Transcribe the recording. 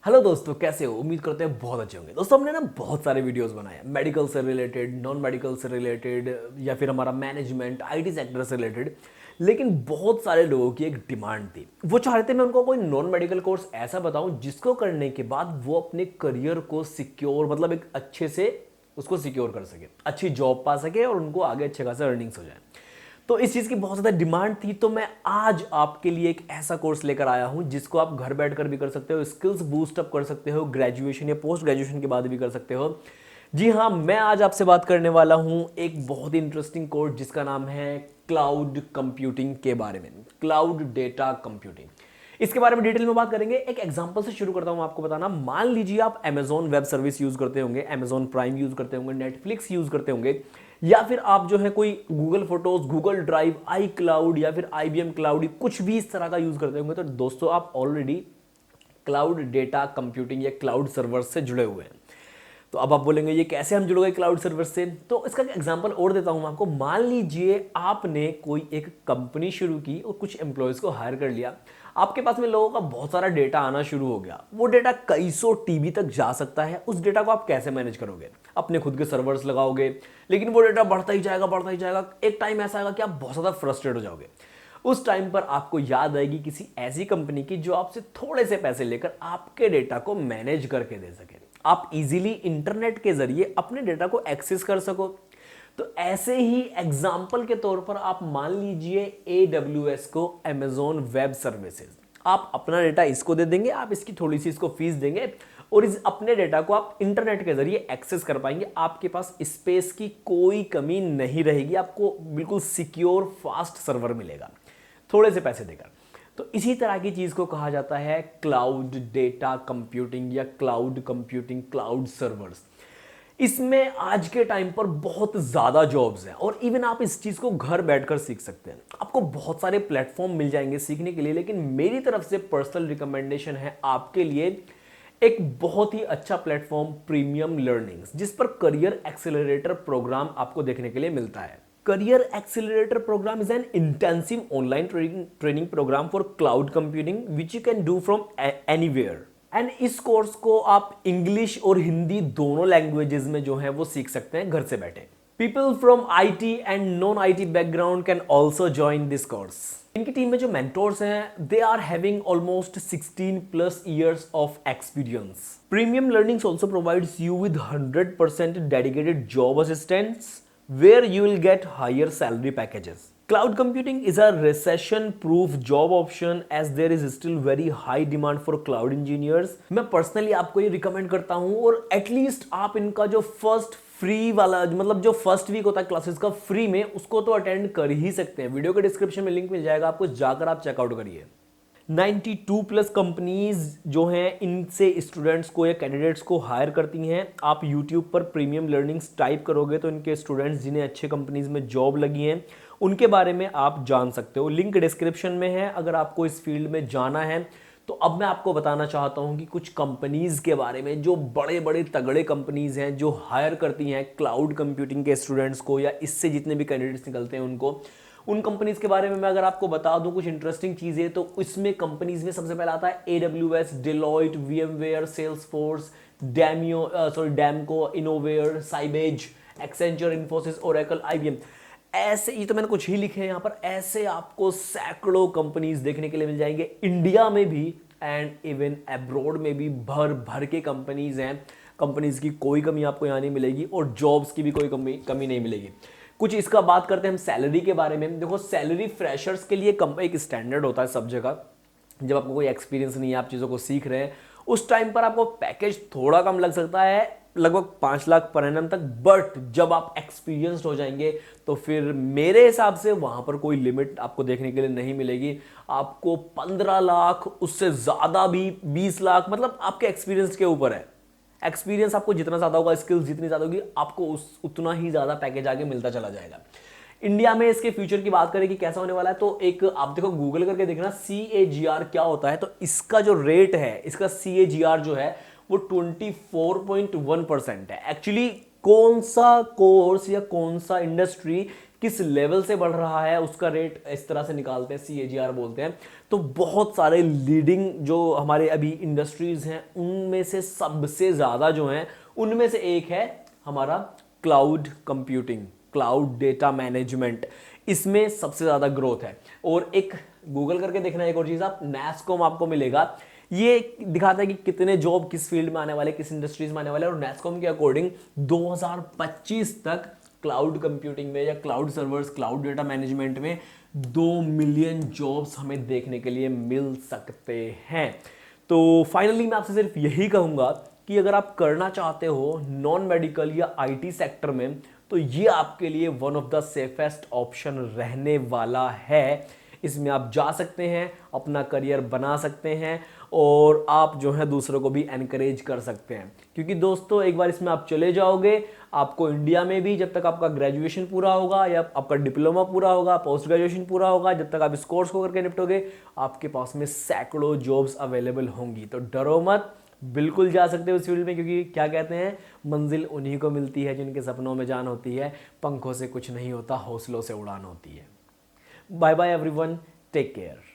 Hello दोस्तों, कैसे हो? उम्मीद करते हैं बहुत अच्छे होंगे। दोस्तों, हमने ना बहुत सारे वीडियोस बनाए हैं, मेडिकल से रिलेटेड, नॉन मेडिकल से रिलेटेड, या फिर हमारा मैनेजमेंट आईटी सेक्टर से रिलेटेड। लेकिन बहुत सारे लोगों की एक डिमांड थी, वो चाह रहे थे मैं उनको कोई नॉन मेडिकल कोर्स ऐसा बताऊं जिसको करने के बाद वो अपने करियर को सिक्योर, मतलब एक अच्छे से उसको सिक्योर कर सके, अच्छी जॉब पा सके और उनको आगे अच्छे खासा अर्निंग्स हो जाए। तो इस चीज़ की बहुत ज़्यादा डिमांड थी, तो मैं आज आपके लिए एक ऐसा कोर्स लेकर आया हूं जिसको आप घर बैठकर भी कर सकते हो, स्किल्स बूस्ट अप कर सकते हो, ग्रेजुएशन या पोस्ट ग्रेजुएशन के बाद भी कर सकते हो। जी हाँ, मैं आज आपसे बात करने वाला हूं एक बहुत ही इंटरेस्टिंग कोर्स जिसका नाम है क्लाउड कंप्यूटिंग के बारे में, क्लाउड डेटा कंप्यूटिंग। इसके बारे में डिटेल में बात करेंगे। एक एग्जांपल से शुरू करता हूं आपको बताना। मान लीजिए आप अमेजॉन वेब सर्विस यूज करते होंगे, अमेजॉन प्राइम यूज करते होंगे, नेटफ्लिक्स यूज करते होंगे, या फिर आप जो है कोई गूगल फोटोज, गूगल ड्राइव, आई क्लाउड या फिर IBM क्लाउड, कुछ भी इस तरह का यूज करते होंगे। तो दोस्तों, आप ऑलरेडी क्लाउड डेटा कंप्यूटिंग या क्लाउड सर्वर से जुड़े हुए हैं। तो अब आप बोलेंगे ये कैसे हम जुड़ गए क्लाउड सर्वर से? तो इसका एग्जांपल और देता हूं आपको। मान लीजिए आपने कोई एक कंपनी शुरू की और कुछ एम्प्लॉयज को हायर कर लिया। आपके पास में लोगों का बहुत सारा डेटा आना शुरू हो गया। वो डेटा कई सौ टीबी तक जा सकता है। उस डेटा को आप कैसे मैनेज करोगे? अपने खुद के सर्वर्स लगाओगे, लेकिन वो डेटा बढ़ता ही जाएगा, बढ़ता ही जाएगा। एक टाइम ऐसा आएगा कि आप बहुत ज्यादा फ्रस्ट्रेट हो जाओगे। उस टाइम पर आपको याद आएगी किसी ऐसी कंपनी की जो आपसे थोड़े से पैसे लेकर आपके डेटा को मैनेज करके दे सके, आप इजीली इंटरनेट के जरिए अपने डेटा को एक्सेस कर सको। तो ऐसे ही एग्जाम्पल के तौर पर आप मान लीजिए AWS को, अमेजॉन वेब सर्विसेज। आप अपना डेटा इसको दे देंगे, आप इसकी थोड़ी सी इसको फीस देंगे और इस अपने डेटा को आप इंटरनेट के जरिए एक्सेस कर पाएंगे। आपके पास स्पेस की कोई कमी नहीं रहेगी, आपको बिल्कुल सिक्योर फास्ट सर्वर मिलेगा थोड़े से पैसे देकर। तो इसी तरह की चीज को कहा जाता है क्लाउड डेटा कंप्यूटिंग या क्लाउड कंप्यूटिंग, क्लाउड सर्वर्स। इसमें आज के टाइम पर बहुत ज्यादा जॉब्स हैं और इवन आप इस चीज को घर बैठकर सीख सकते हैं। आपको बहुत सारे प्लेटफॉर्म मिल जाएंगे सीखने के लिए, लेकिन मेरी तरफ से पर्सनल रिकमेंडेशन है आपके लिए एक बहुत ही अच्छा प्लेटफॉर्म, प्रीमियम लर्निंग्स, जिस पर करियर एक्सेलरेटर प्रोग्राम आपको देखने के लिए मिलता है। Career accelerator program is an intensive online training program for cloud computing which you can do from anywhere. And इस कोर्स को आप इंग्लिश और हिंदी दोनों लैंग्वेजेस में जो है वो सीख सकते हैं घर से बैठे। People from IT and non IT background can also join this course. इनकी टीम में जो मेंटोर्स हैं, they are having almost 16+ years of experience. Premium learnings also provides you with 100% dedicated job assistants where you will get higher salary packages. Cloud computing is a recession-proof job option as there is still very high demand for cloud engineers. मैं personally आपको ये recommend करता हूँ और at least आप इनका जो first free वाला, मतलब जो फर्स्ट वीक होता है क्लासेस का फ्री में, उसको तो अटेंड कर ही सकते हैं। वीडियो के डिस्क्रिप्शन में लिंक मिल जाएगा, आपको जाकर आप चेकआउट करिए। 92+ कंपनीज जो हैं इनसे स्टूडेंट्स को या कैंडिडेट्स को हायर करती हैं। आप यूट्यूब पर प्रीमियम लर्निंग्स टाइप करोगे तो इनके स्टूडेंट्स जिन्हें अच्छे कंपनीज में जॉब लगी हैं उनके बारे में आप जान सकते हो। लिंक डिस्क्रिप्शन में है अगर आपको इस फील्ड में जाना है। तो अब मैं आपको बताना चाहता हूं कि कुछ कंपनीज के बारे में जो बड़े बड़े तगड़े कंपनीज हैं जो हायर करती हैं क्लाउड कंप्यूटिंग के स्टूडेंट्स को या इससे जितने भी कैंडिडेट्स निकलते हैं उनको। उन कंपनीज के बारे में मैं अगर आपको बता दूं कुछ इंटरेस्टिंग चीजें, तो इसमें कंपनीज में सबसे पहला आता है AWS, Deloitte, VMware, Salesforce, Damco, इनोवेयर, Cybage, Accenture, Infosys, Oracle, IBM। ऐसे ही तो मैंने कुछ ही लिखे हैं यहाँ पर, ऐसे आपको सैकड़ों कंपनीज देखने के लिए मिल जाएंगे इंडिया में भी एंड इवन अब्रॉड में भी। भर भर के कंपनीज हैं, कंपनीज की कोई कमी आपको यहाँ नहीं मिलेगी और जॉब्स की भी कोई कमी नहीं मिलेगी। कुछ इसका बात करते हैं हम सैलरी के बारे में। देखो, सैलरी फ्रेशर्स के लिए एक स्टैंडर्ड होता है सब जगह। जब आपको कोई एक्सपीरियंस नहीं है, आप चीज़ों को सीख रहे हैं, उस टाइम पर आपको पैकेज थोड़ा कम लग सकता है, लगभग 5 लाख पर एनम तक। बट जब आप एक्सपीरियंस्ड हो जाएंगे तो फिर मेरे हिसाब से वहां पर कोई लिमिट आपको देखने के लिए नहीं मिलेगी। आपको 15 लाख, उससे ज़्यादा भी 20 लाख, मतलब आपके एक्सपीरियंस के ऊपर है। एक्सपीरियंस आपको जितना ज्यादा होगा, स्किल्स जितनी ज्यादा होगी, आपको उतना ही ज्यादा पैकेज आगे मिलता चला जाएगा। इंडिया में इसके फ्यूचर की बात करें कि कैसा होने वाला है, तो एक आप देखो गूगल करके देखना CAGR क्या होता है। तो इसका जो रेट है, इसका CAGR जो है वो 24.1% है। एक्चुअली कौन सा कोर्स या कौन सा इंडस्ट्री किस लेवल से बढ़ रहा है उसका रेट इस तरह से निकालते हैं, CAGR बोलते हैं। तो बहुत सारे लीडिंग जो हमारे अभी इंडस्ट्रीज हैं उनमें से सबसे ज़्यादा जो हैं उनमें से एक है हमारा cloud computing, cloud data management, इसमें सबसे ज़्यादा ग्रोथ है। और एक गूगल करके देखना एक और चीज़, आप नैस्कॉम आपको मिलेगा, ये दिखाता है कि कितने जॉब किस फील्ड में आने वाले, किस इंडस्ट्रीज में आने वाले। और नैस्कॉम के अकॉर्डिंग 2025 तक क्लाउड कंप्यूटिंग में या cloud servers, cloud data management में 2 मिलियन जॉब्स हमें देखने के लिए मिल सकते हैं। तो फाइनली मैं आपसे सिर्फ यही कहूँगा कि अगर आप करना चाहते हो नॉन मेडिकल या IT सेक्टर में, तो ये आपके लिए one of the safest option रहने वाला है। इसमें आप जा सकते हैं, अपना करियर बना सकते हैं और आप जो है दूसरों को भी एनकरेज कर सकते हैं। क्योंकि दोस्तों एक बार इसमें आप चले जाओगे, आपको इंडिया में भी जब तक आपका ग्रेजुएशन पूरा होगा या आपका डिप्लोमा पूरा होगा, पोस्ट ग्रेजुएशन पूरा होगा, जब तक आप इस कोर्स को करके निपटोगे, आपके पास में सैकड़ों जॉब्स अवेलेबल होंगी। तो डरो मत, बिल्कुल जा सकते हो इस फील्ड में, क्योंकि क्या कहते हैं, मंजिल उन्हीं को मिलती है जिनके सपनों में जान होती है। पंखों से कुछ नहीं होता, हौसलों से उड़ान होती है। Bye bye everyone, take care.